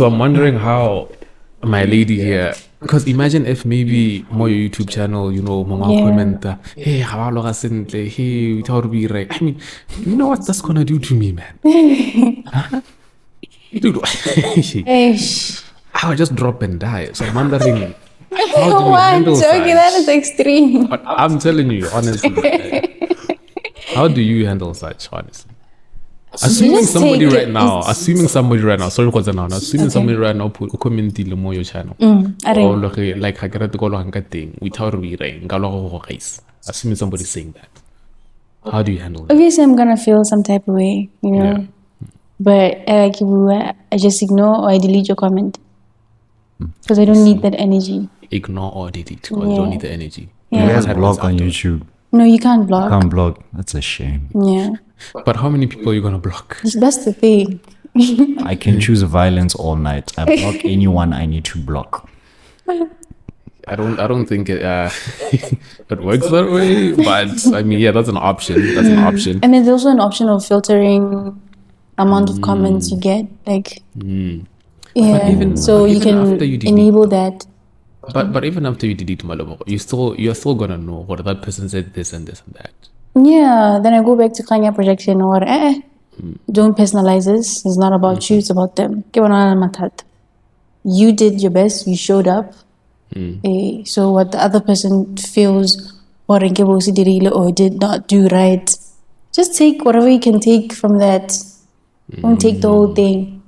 So I'm wondering how my lady here, because imagine if maybe more your YouTube channel, mama comment, hey, how are you? Hey, how do we right? I mean, you know what that's gonna do to me, man? Dude, I'll just drop and die. So I'm wondering, how do you handle joking, such? that is extreme. But I'm telling you, honestly, how do you handle such, honestly? Assuming somebody right now, sorry for now, assuming somebody right now put comment more your channel. Or like I get to go on thing without reading, assuming somebody's saying that. How do you handle it? Obviously, I'm gonna feel some type of way, Yeah. But I just ignore or I delete your comment because I don't need that energy. Ignore or delete because you don't need the energy. Yeah. You guys blog on YouTube. No, you can't block. Can't blog. That's a shame. Yeah. But how many people are you gonna block? That's the thing. I can choose violence all night. I block anyone I need to block. I don't think it it works that way. But I mean, yeah, that's an option. And there's also an option of filtering amount of comments you get. Like, so you can enable that. But even after you delete Malebogo, you're still gonna know what that person said this and this and that. Yeah, then I go back to Kanya projection or don't personalize this. It's not about you, it's about them. You did your best, you showed up. So what the other person feels or did not do right, just take whatever you can take from that. Don't take the whole thing.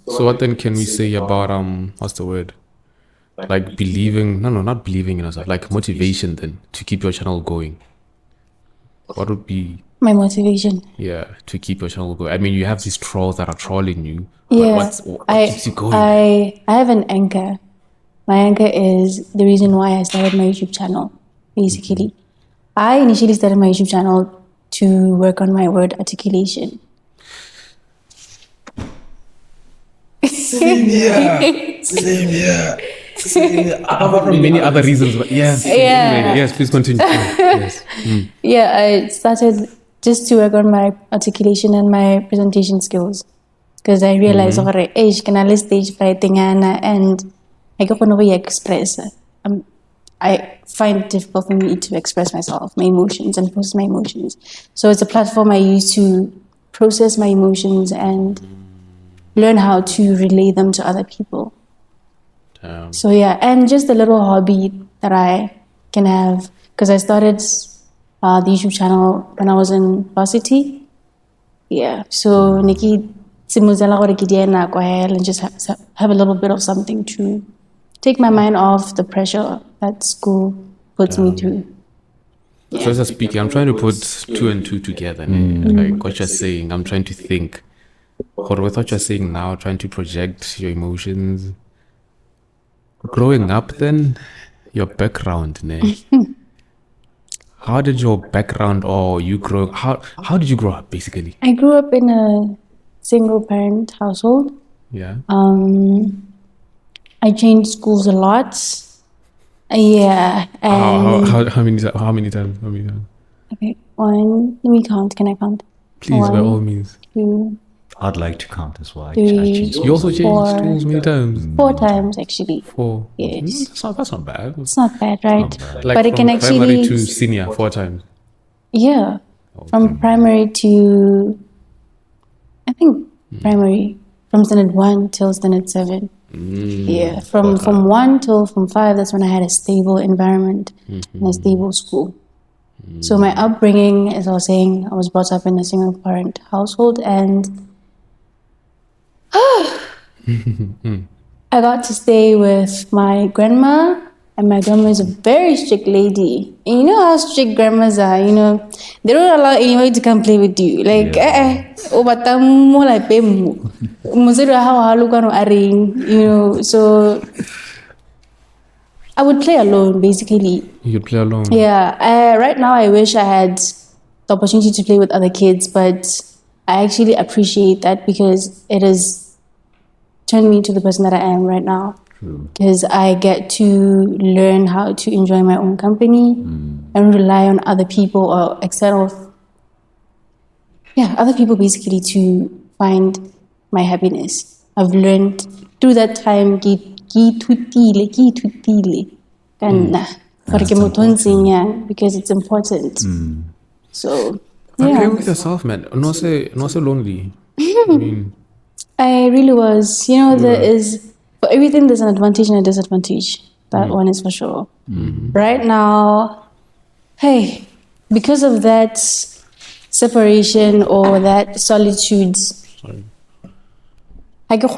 So what then can we say about what's the word? Like believing, not believing in yourself, like motivation then to keep your channel going. What would be my motivation? Yeah, to keep your channel going. I mean, you have these trolls that are trolling you. Yeah, what keeps you going? I have an anchor. My anchor is the reason why I started my YouTube channel, basically. I initially started my YouTube channel to work on my word articulation. Same here. Apart from many other reasons, but yes. Yeah. Yes, please continue. Yes. Yeah, I started just to work on my articulation and my presentation skills. Because I realized, can I stage writing and I go on over express. I find it difficult for me to express myself, my emotions, and process my emotions. So it's a platform I use to process my emotions and learn how to relay them to other people. Damn. So yeah, and just a little hobby that I can have, because I started the YouTube channel when I was in varsity. Yeah, so Nikki Simuzela and just have a little bit of something to take my mind off the pressure that school puts me through. Yeah. So as I speak, I'm trying to put two and two together. Like what you're saying, I'm trying to think. Or with what you're saying now, trying to project your emotions. Growing up then, your background, how did your background or you grow, how did you grow up basically? I grew up in a single parent household. Yeah. I changed schools a lot. Yeah. And how many times? Okay, one. Let me count. Can I count? Please, by all means. 2. I'd like to count as well. 3, you also changed schools many times? 4 times, actually. 4? Yes. That's not bad. It's not bad, right? Not bad. Like but it can actually... primary to senior, 4 times? Yeah. From primary to... I think primary. From standard 1 till standard 7. Yeah. From 1 till from 5, that's when I had a stable environment and a stable school. So my upbringing, as I was saying, I was brought up in a single parent household, and I got to stay with my grandma, and my grandma is a very strict lady. And you know how strict grandmas are, they don't allow anybody to come play with you. Like, so I would play alone, basically. You'd play alone? Yeah. Right now, I wish I had the opportunity to play with other kids, but I actually appreciate that because it has turned me to the person that I am right now. Because I get to learn how to enjoy my own company and rely on other people or other people basically to find my happiness. I've learned through that time ki ithutile kana gore ke motho o ntseng yang, because it's important. So Okay yeah, with yourself, man. No say lonely. I mean, I really was. There is, for everything there's an advantage and a disadvantage. That one is for sure. Right now, hey, because of that separation or that solitude, sorry. I can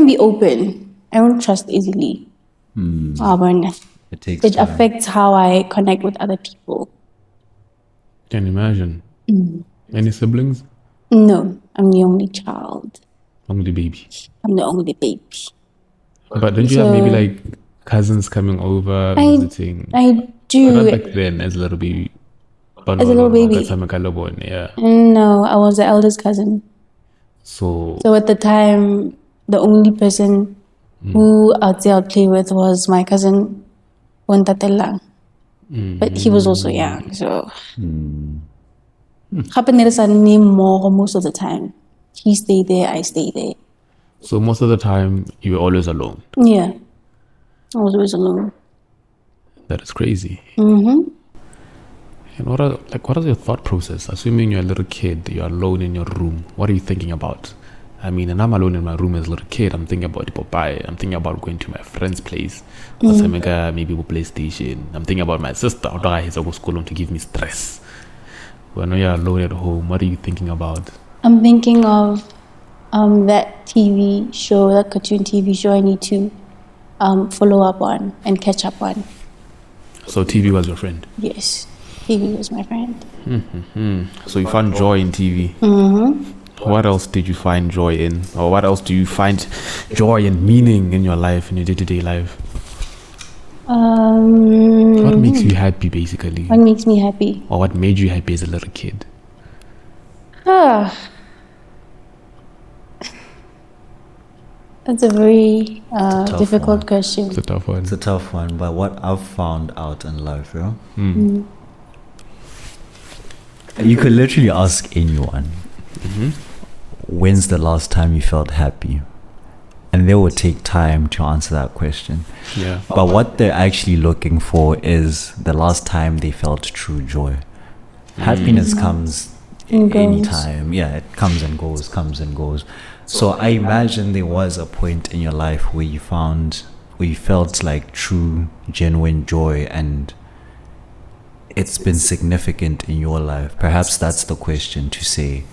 be open. I don't trust easily. It takes It time. affects how I connect with other people. Can you imagine? Any siblings? No, I'm the only child. Only baby. I'm the only baby. But don't you have So- maybe like cousins coming over, visiting? I Not do. back then as a little baby. But As a little baby. Yeah. No, I was the eldest cousin. So So at the time, the only person who I'd say I'd play with was my cousin, Wantatelang. But he was also young, so. Name more most of the time. He stayed there, I stayed there. so most of the time you were always alone. Yeah, I was always alone. That is crazy. And what is your thought process? Assuming you're a little kid, you're alone in your room. What are you thinking about? I mean, and I'm alone in my room as a little kid. I'm thinking about Popeye. I'm thinking about going to my friend's place. Maybe we'll PlayStation. I'm thinking about my sister. He's to school to give me stress. When you're alone at home, what are you thinking about? I'm thinking of that TV show, that cartoon TV show I need to follow up on and catch up on. So TV was your friend. Yes, TV was my friend. So you found joy in TV. What else did you find joy in? Or what else do you find joy and meaning in your life, in your day-to-day life? What makes you happy, basically? What makes me happy? Or what made you happy as a little kid? That's a very tough difficult one. question. It's a tough one. It's a tough one, but what I've found out in life, you could literally ask anyone, when's the last time you felt happy? And they will take time to answer that question. Yeah. But what they're actually looking for is the last time they felt true joy. Happiness comes And goes. anytime. Yeah, it comes and goes, comes and goes. So I imagine there was a point in your life where you felt like true, genuine joy, and it's been significant in your life. Perhaps that's the question to say.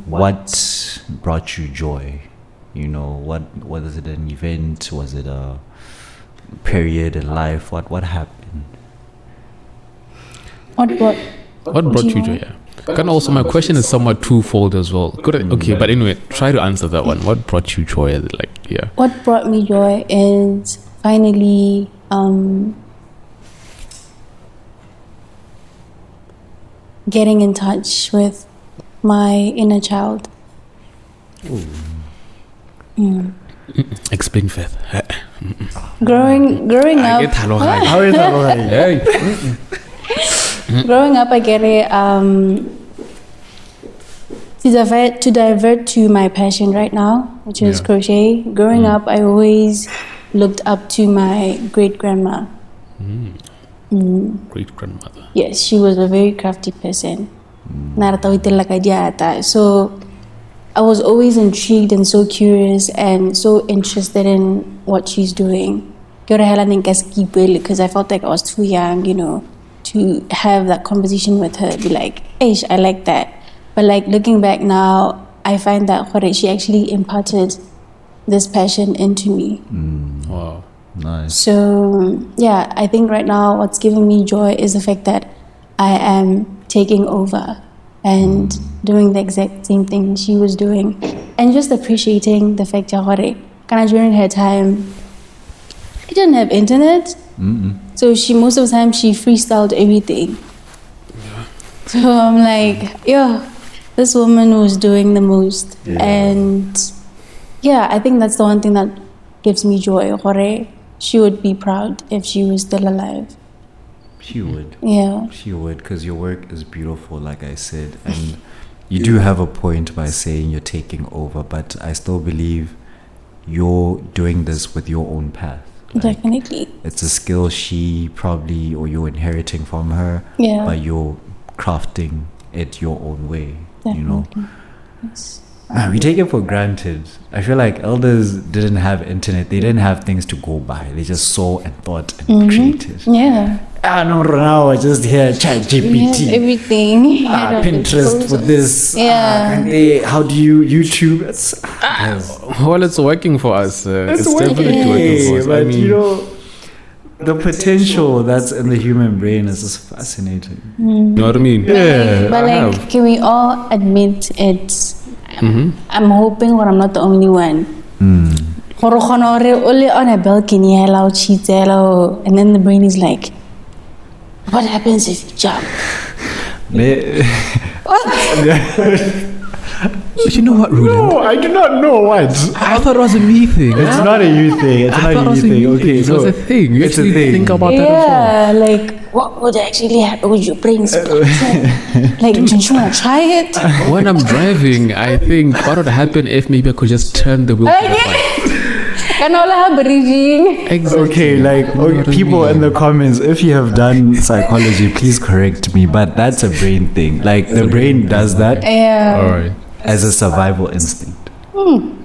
What brought you joy? What was it, an event? Was it a period in life? What happened? What brought you joy? Yeah. And also, my question is somewhat twofold as well. Okay, but anyway, try to answer that one. What brought you joy? What brought me joy is finally getting in touch with my inner child. Explain Faith. Growing up, growing up, I get it. To divert to my passion right now, which is crochet. Growing up, I always looked up to my great grandma. Great grandmother. Yes, she was a very crafty person. So I was always intrigued and so curious and so interested in what she's doing. Because I felt like I was too young, to have that conversation with her, be like, Eish, I like that. But like looking back now, I find that she actually imparted this passion into me. Wow. Nice. So yeah, I think right now what's giving me joy is the fact that I am taking over and doing the exact same thing she was doing, and just appreciating the fact that during her time, I didn't have internet, so most of the time she freestyled everything. So I'm like, this woman was doing the most, and I think that's the one thing that gives me joy. She would be proud if she was still alive. She would. Yeah. She would, because your work is beautiful, like I said. And you do have a point by saying you're taking over, but I still believe you're doing this with your own path. Definitely. It's a skill she probably, or you're inheriting from her, Yeah. but you're crafting it your own way, you know. Yes. We take it for granted. I feel like elders didn't have internet. They didn't have things to go by. They just saw and thought and created. Yeah. No, now I just hear chat We have GPT. everything. Pinterest for this. Yeah. How do you YouTube? Well, it's working for us. It's definitely Hey, working for us. but I mean, you know, the potential that's in the human brain is just fascinating. you know what I mean? Yeah. But I like, have. can we all admit it's? I'm hoping, or I'm not the only one. Gore o kgona gore o le on a balcony hela o cheats hela, and then the brain is like, what happens if you jump? But you know what, Rowland? No, I do not know what. I thought it was a me thing. It's not a you thing. It's I not thought it a was you a thing. me Okay, thing. It was so a thing. You it's a actually thing. think about that as well. Yeah, like what would actually happen with your brain splitting? Like, don't you want to try it? When I'm driving, I think what would happen if maybe I could just turn the wheel to the right. Canola bridging. Exactly. Okay, like You know what I people mean? in the comments, if you have done psychology, please correct me. But that's a brain thing. Like the brain does that Yeah. All right. as a survival instinct.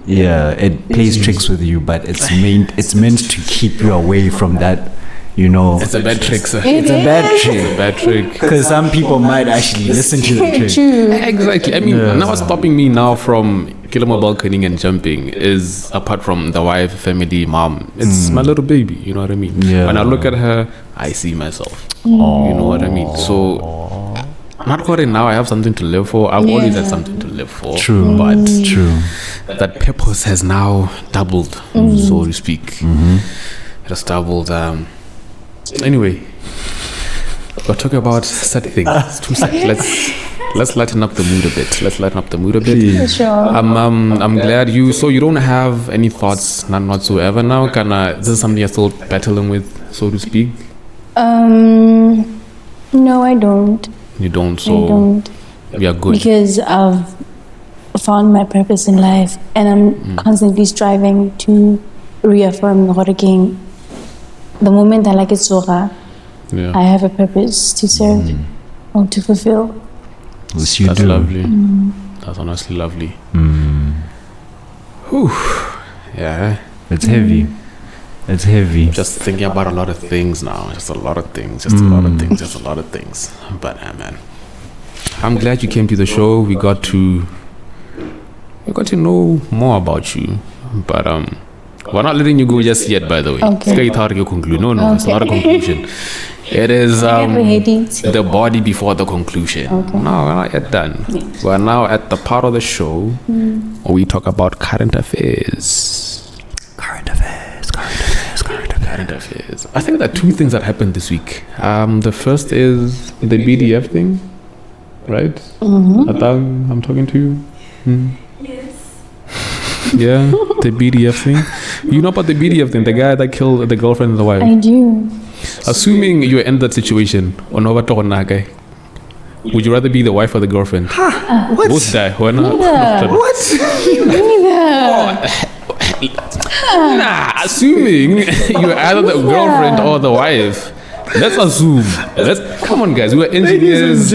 Yeah, it plays tricks with you, but it's meant to keep you away from that. You know, It's a bad trick, sir. it's a bad trick. It's a bad trick. Because some people might actually listen to the trick. True. Exactly. I mean, now what's stopping me now from killing balconing and jumping is, apart from the wife, family, mom, it's my little baby. You know what I mean? Yeah. When I look at her, I see myself. You know what I mean? So, not worrying now. I have something to live for. I've always had something to live for. True. But True. that purpose has now doubled, so to speak. It has doubled. Anyway, we're talking about sad things. Too sad. Let's lighten up the mood a bit. Let's lighten up the mood a bit. Please. Sure. I'm glad you. So you don't have any thoughts, none whatsoever now. This is something you're still battling with, so to speak. No, I don't. You don't. I So don't. we are good. Because I've found my purpose in life, and I'm constantly striving to reaffirm the King. The moment I like it, Soha, Yeah. I have a purpose to serve or to fulfill. Yes, you That's do. lovely. That's honestly lovely. Whew. Yeah. It's heavy. It's heavy. Just thinking about a lot of things now. Just a lot of things. Just a lot of things. Just a lot of things. But man, I'm glad you came to the show. We got to know more about you. But we're not letting you go just yet. By the way, Okay. No, it's not a conclusion. It is the body before the conclusion. Okay. No, we're not yet done. Yes. We're now at the part of the show where we talk about current affairs. Current affairs. Current affairs. I think there are two things that happened this week. The first is the BDF thing, right? Atang, I'm talking to you. Yes. Yeah, the BDF thing. You know about the BDF thing? The guy that killed the girlfriend and the wife. I do. Assuming you're in that situation, would you rather be the wife or the girlfriend? What? Both die. What? Nah, assuming you're either the girlfriend or the wife. Let's assume. Come on, guys. We're engineers.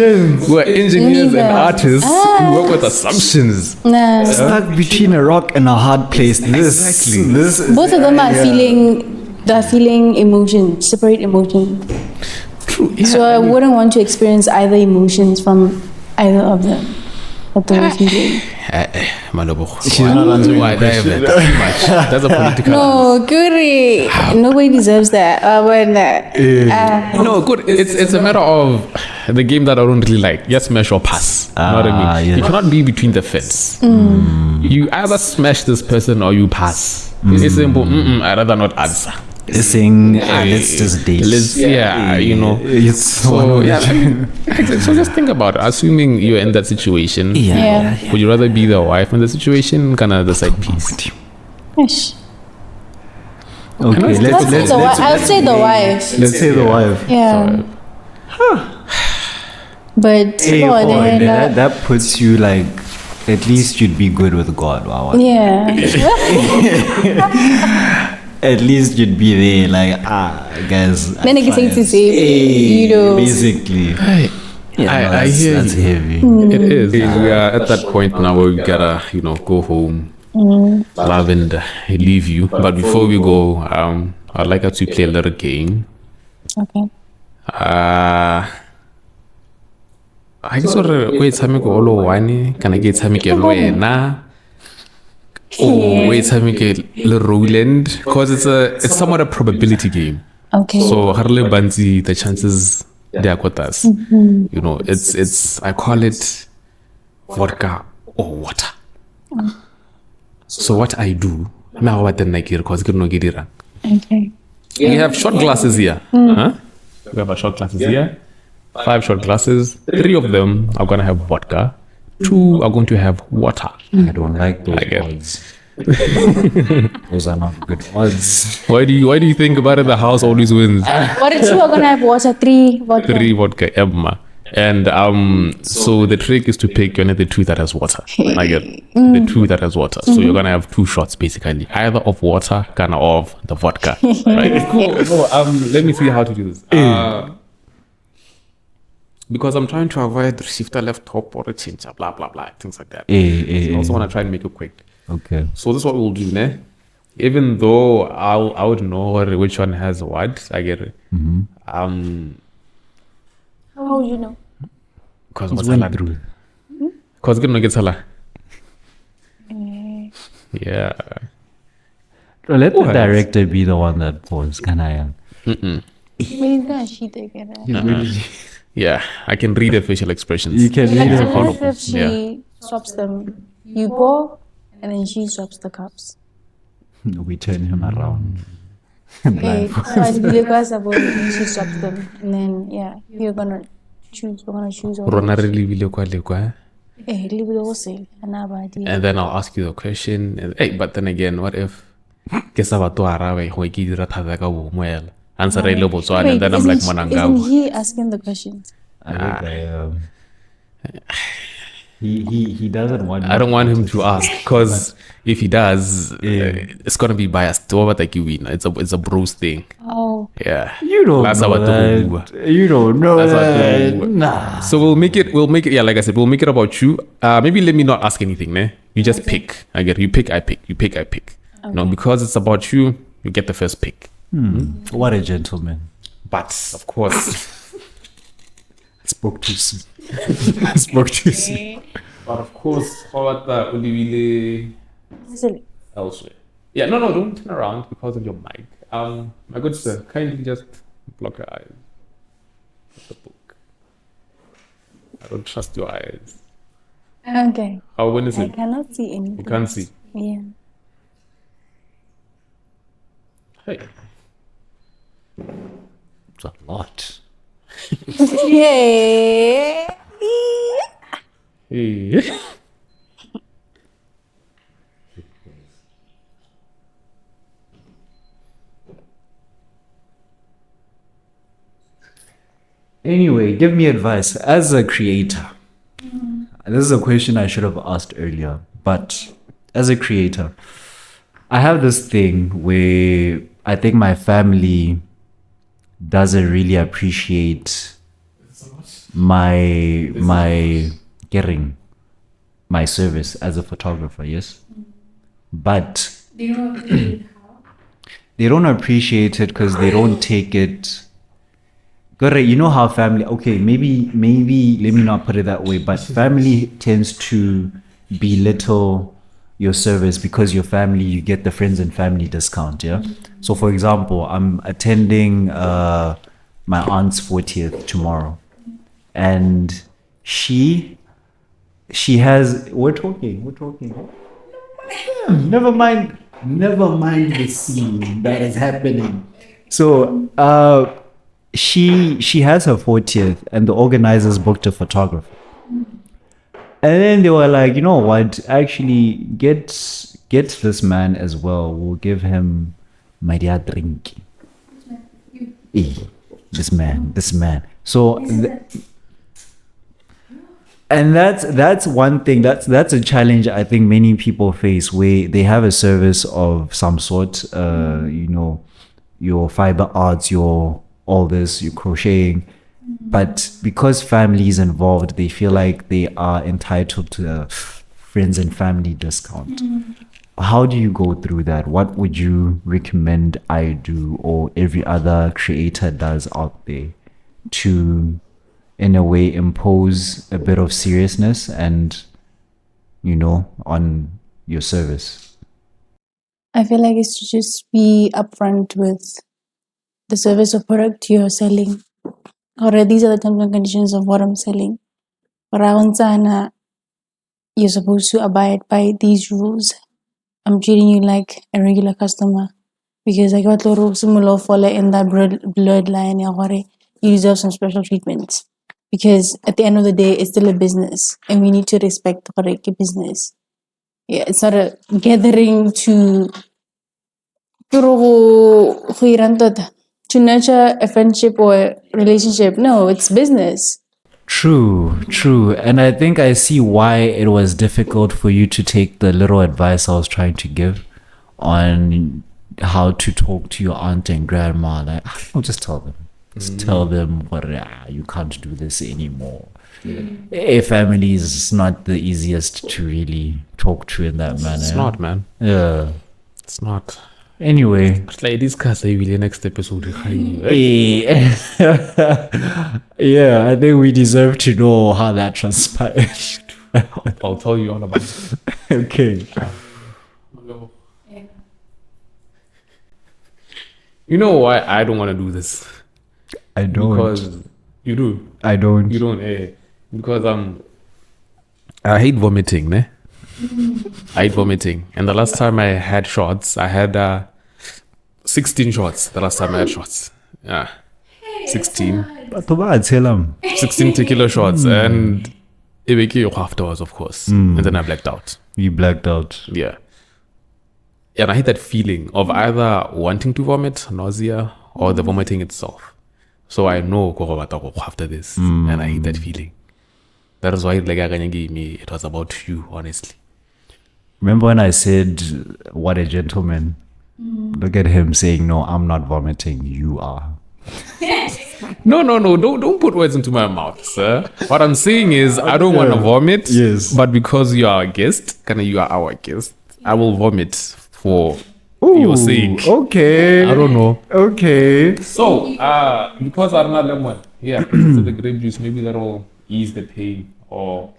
We're engineers and artists who work with assumptions. Nah. Stuck between a rock and a hard place. Exactly. Both of them are feeling emotions, separate emotions. True. Yeah, So I wouldn't want to experience either emotions from either of them. What they were feeling. Malebogo. She's not answering Why the question. divert too much? That's a political. No, Guri. Nobody deserves that. No, good. It's a matter of the game that I don't really like. Yes, smash or pass. You know what I mean? Yeah. You cannot be between the fence. You either smash this person or you pass. It's simple. I'd rather not answer. Saying, let's just date. You know. It's So so just think about it. Assuming you're in that situation, Yeah. would you rather be the wife in the situation, kind of the side piece? Ish. Okay, I'll say the wife. let's say the wife. Yeah. But Hey, oh, then, that puts you like, at least you'd be good with God. Wow. yeah. At least you'd be there, like, guys. Then I can to say, you know, basically. Yeah, I hear that's you. heavy. It is. We are at that point now where we gotta, go home, love and leave you. But before we go, I'd like us to play a little game. okay. I just want to wait time go all one. Can I get time again? Na. Oh, wait time again. Rowland, because it's somewhat a probability game. Okay. So hardly banzi the chances they are with us. It's I call it vodka or water. So what I do now, what then like because you know get it. Okay. We have shot glasses here. Huh? We have a shot glasses here. 5 shot glasses. 3 of them are gonna have vodka. 2 are going to have water. I don't like those I get- odds. Those are not good odds. Why do you think about it? The house always wins. What if 2 are gonna have water? 3 vodka. 3 vodka Emma. And so the trick is to pick the 2 that has water. I get the 2 that has water. So you're gonna have 2 shots basically, either of water, kind of the vodka. Right? Cool. No, let me see how to do this. Because I'm trying to avoid the shifter left top or a change, blah blah blah, things like that. I also want to try and make it quick. Okay. So this is what we'll do, ne? Even though I would know which one has what, I get it. How would you know? Because It's what's went halal? through. Because good no get halal. Yeah. Let the What? director be the one that pulls. Can I? He's gonna cheat again. Yeah, I can read the facial expressions. You can read Like, it. what if she swaps them? You pour, and then she swaps the cups. We turn him around. Okay, so I believe guys about she swaps them, and then yeah, you're gonna choose. We're gonna choose. Rona re lebile kwa le kwa. Leave it all say, and about And then I'll ask you the question. And, hey, but then again, what if ke sa batho arabe go ke dira thata ka bo moela? Answer re le botswana, and then I'm like Isn't manangao. he asking the questions? He doesn't want. I don't want him to ask because if he does, it's gonna be biased. What like you win? It's a bros thing. Oh, Yeah. You don't That's know what that. You don't know That's what that. the- Nah. So we'll make it. Yeah, like I said, we'll make it about you. Maybe let me not ask anything. Ne? You just pick. I get you pick. I pick. You pick. I pick. No, because it's about you. You get the first pick. What a gentleman. But of course, Spoke too soon. spoke too soon. But of course, how about the Olivile silly. elsewhere? Yeah, no, don't turn around because of your mic. My good sir, kindly just block your eyes. With the book. I don't trust your eyes. Okay, When is I it? cannot see anything. You can't see. Yeah. Hey. It's a lot. Yeah. Hey. Anyway, give me advice as a creator. This is a question I should have asked earlier, but as a creator, I have this thing where I think my family doesn't really appreciate my getting my service as a photographer, yes, but they don't appreciate it because they don't take it. Correct. You know how family, okay, maybe let me not put it that way, but family tends to belittle your service because your family, you get the friends and family discount, yeah? So for example, I'm attending my aunt's 40th tomorrow, and she has, we're talking. Never mind the scene that is happening. So, she has her 40th and the organizers booked a photographer, and then they were like, you know what, actually get this man as well, we'll give him my dear drink. This man so And that's one thing. That's a challenge I think many people face, where they have a service of some sort. Your fiber arts, your all this, your crocheting, but because family is involved, they feel like they are entitled to a friends and family discount. How do you go through that? What would you recommend I do, or every other creator does out there, to in a way impose a bit of seriousness and on your service? I feel like it's to just be upfront with the service or product you're selling. Or these are the terms and conditions of what I'm selling. Around Sana, you're supposed to abide by these rules. I'm treating you like a regular customer because I got little similar follow in that bloodline. You deserve some special treatment because at the end of the day, it's still a business and we need to respect the business. Yeah, it's not a gathering to nurture a friendship or a relationship. No, it's business. True. And I think I see why it was difficult for you to take the little advice I was trying to give on how to talk to your aunt and grandma. Like, I'll just tell them. Just tell them you can't do this anymore. A family is not the easiest to really talk to in that manner. It's not, man. Yeah. It's not. Anyway. It's like discuss the next episode. Yeah, I think we deserve to know how that transpired. I'll tell you all about it. Okay. You know why I don't want to do this? I don't. Because you do. I don't. You don't. Because I hate vomiting, ne? I hate vomiting. And the last time I had shots, I had 16 shots. The last time I had shots. Yeah. 16. 16 tequila shots. And it became afterwards, of course. And then I blacked out. You blacked out. Yeah. And I hate that feeling of either wanting to vomit, nausea, or the vomiting itself. So I know after this. And I hate that feeling. That is why it was about you, honestly. Remember when I said, what a gentleman? Look at him saying, no, I'm not vomiting. You are. No. Don't put words into my mouth, sir. What I'm saying is, I don't want to vomit. Yes. But because you are a guest, you are our guest, I will vomit for your sake. Okay. I don't know. Okay. So, because I'm not lemon, yeah, so the grape juice, maybe that will ease the pain or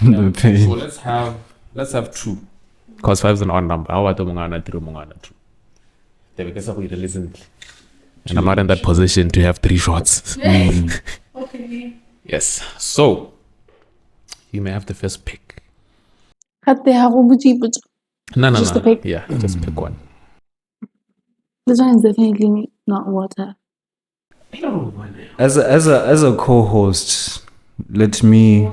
The pain. So let's have 2. Because 5 is an odd number. How about the mungana 3 mungana 2? And I'm not in that position to have 3 shots. Okay. Yes. So you may have the first pick. No. Just a pick. Yeah, just pick one. This one is definitely not water. As a co-host, let me.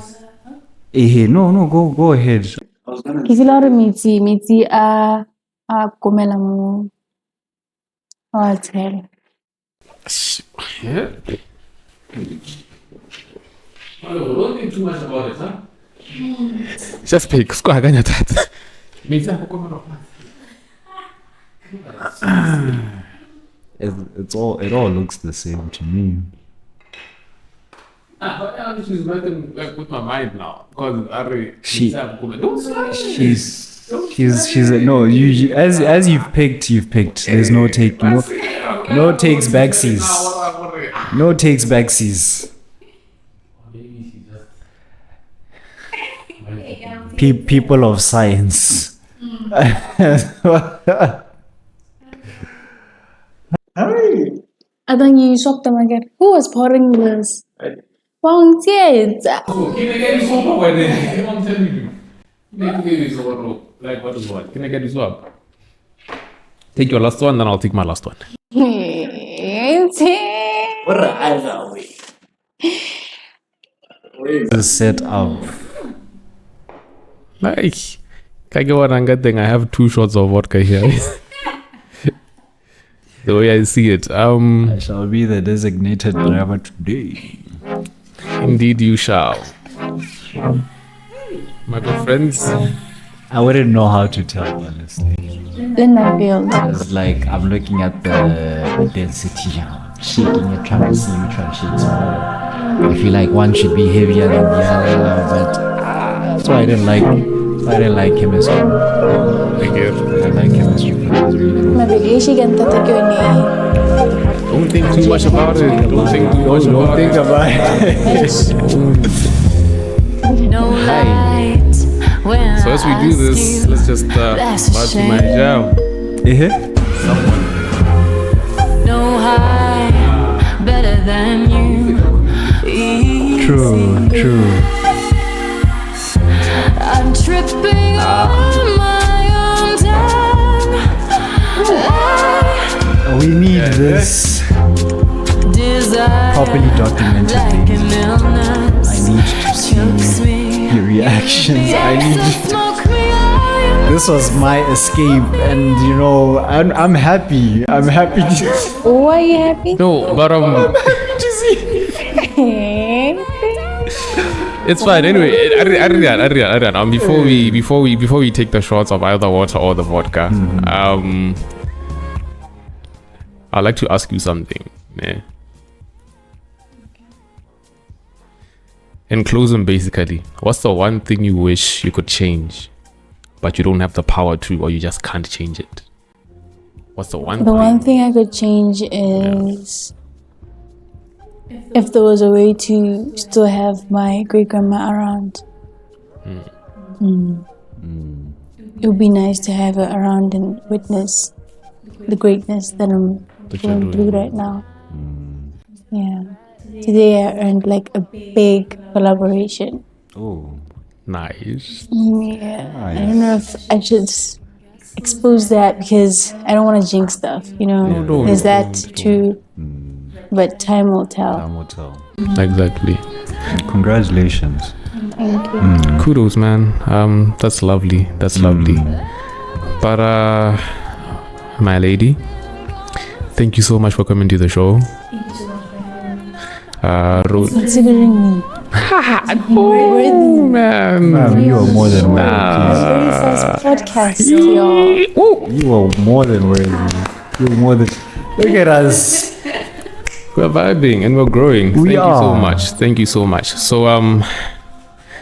No, go ahead. Kizilaro miti a komela mo. Oh, tell. Yeah. Don't think too much about it, huh? Just pick. Skaganya that. It all looks the same to me. But she's nothing like with my mind now because She's no. You as you've picked. There's no takes backsies. No takes backsies. People of science. I think you shocked them again. Who was pouring this? Wang Jie. Like what is what? Can I get this up? Take your last one, then I'll take my last one. The set up. Like, thing. I have 2 shots of vodka here. The way I see it. I shall be the designated driver today. Indeed, you shall. My good friends. I wouldn't know how to tell, honestly. Unveiled. It's like I'm looking at the density, shaking it, trying to see which one shakes more. I feel like one should be heavier than the other, but that's why I didn't like. I didn't like chemistry. I get. I like chemistry for those reasons. Mabigishi ganta tagyoni. Don't think too much about it. Don't think too much Don't about think it. about it. No light when So as we do this, let's just start to my jam. Someone. No high better than you. True, true. I'm tripping on my own time. We need this Desire properly documented like things. an illness I need to chokes see me. your reactions. I need to. Smoke me out. This was my escape, and you know, I'm happy. I'm happy to. Why are you happy? No, but it's fine. Anyway, Adrian, before we take the shots of either water or the vodka, I'd like to ask you something. Yeah. In closing, basically, what's the one thing you wish you could change, but you don't have the power to, or you just can't change it? What's the one? The one thing I could change is if there was a way to still have my great grandma around. It would be nice to have her around and witness the greatness that I'm That you're going through doing. right now. Yeah. Today I earned like a big collaboration. Oh, Nice. Yeah. I don't know if I should expose that because I don't want to jinx stuff, you know. don't, Is that don't. true? But time will tell. time will tell. Exactly. Congratulations. Thank you. Kudos, man. That's lovely. That's lovely. But my lady, thank you so much for coming to the show. Considering me. Man. You are more than worthy. Very first podcast, y'all. You are more than worthy. You're more than. Look at us. We're vibing and we're growing. We Thank you so are. much. Thank you so much. So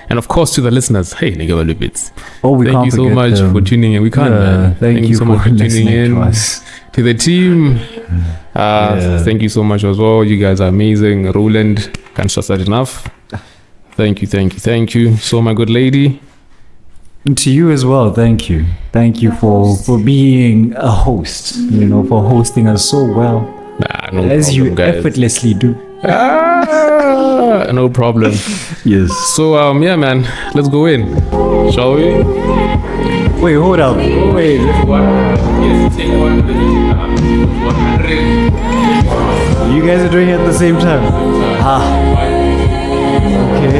and of course to the listeners, hey nigga bits. Oh, we Thank can't you so forget much them. for tuning in. We can't, man. Thank you so for much for tuning listening in. to us. To the team, thank you so much as well. You guys are amazing. Rowland, can't stress that enough. Thank you. So my good lady, And to you as well, thank you. Thank you for being a host, you know, for hosting us so well, no as problem, you guys. effortlessly do. No problem. Yes. So yeah, man, let's go in, shall we? Wait, hold up. Wait. You guys are doing it at the same time? Okay.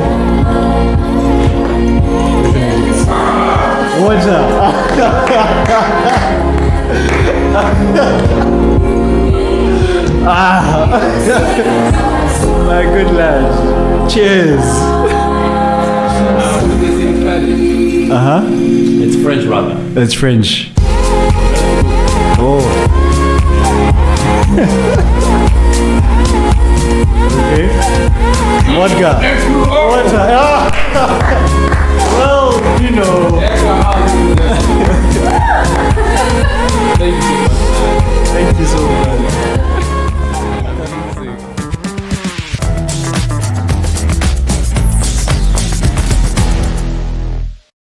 What's up? My good lad. Cheers. It's French, rather. It's French. Oh. Okay. Vodka. Vodka. Well, you know.